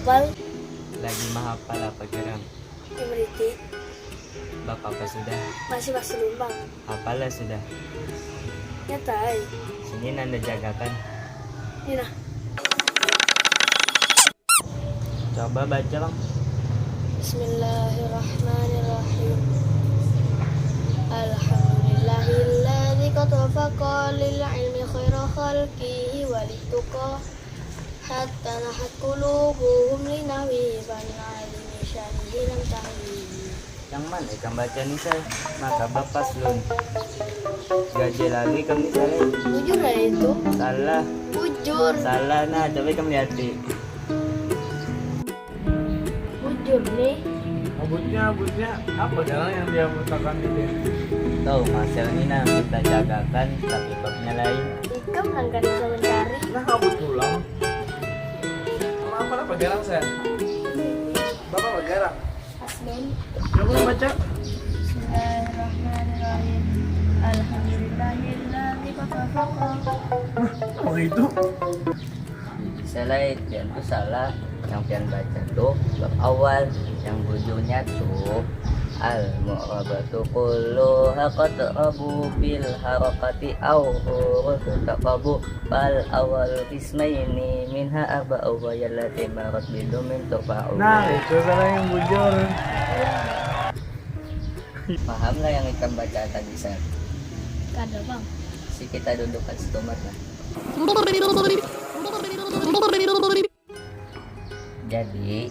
hafal? Lagi menghafal apa geram? Berarti Bapak apa sudah? masih lumbang. Hafal lah sudah. Nyata Sini Nanda jagakan. ini nah. Coba baca bang. Bismillahirrahmanirrahim. Alhamdulillahilladzi qatafaqa lil ilmi khaira khalqihi walituqa hatta nahat qulubuhum linawi banalimi syanihi lam tahwi. Yang mana ikan baca nih saya? Maka bapak selun. Gaji lagi kamu salah. Bujur lah itu. Salah. Bujur. Salah nah coba kamu lihat nih. Bujur nih. Butnya apa jalan yang dia mutakan itu? Tahu masel ini nah kita jagakan tapi babnya lain. Ikam kan bisa mencari. Nah kabut pulang. Apa garang saya? Bapak apa garang? Asmen. Coba baca. Bismillahirrahmanirrahim. Alhamdulillahilladzi qatafaqa. Oh itu? Salah pian tuh salah. Yang pian baca tuh bab awal yang bujurnya tuh al mu'rabatu kulluha qat'abu bil harakati aw huruf taqabu bal awal qismaini minha arba'u wa yallati marat bidumin tufa'u. Nah itu salah yang bujur. Paham lah yang ikan baca tadi saya. Kada bang. Si kita dudukkan setumat lah. Jadi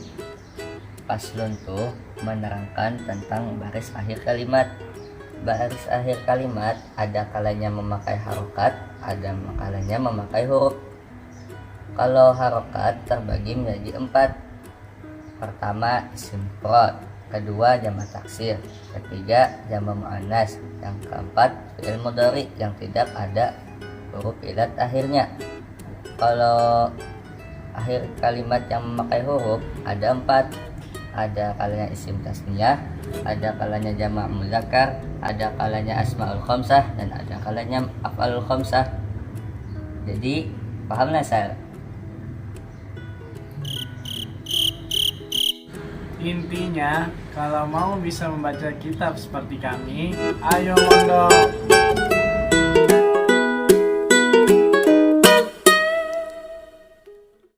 paslon tuh menerangkan tentang baris akhir kalimat. Baris akhir kalimat ada kalanya memakai harokat, ada kalanya memakai huruf. Kalau harokat terbagi menjadi 4. Pertama isim mufrad, kedua jamak taksir, ketiga jamak muannas, yang keempat fi'il mudhari yang tidak ada huruf ilat akhirnya. Kalau akhir kalimat yang memakai huruf ada 4. Ada kalanya isim tasniyah, ada kalanya jamak muzakkar, ada kalanya asmaul khamsah, dan ada kalanya af'alul khamsah. Jadi pahamlah saya. Intinya kalau mau bisa membaca kitab seperti kami, ayo mondok.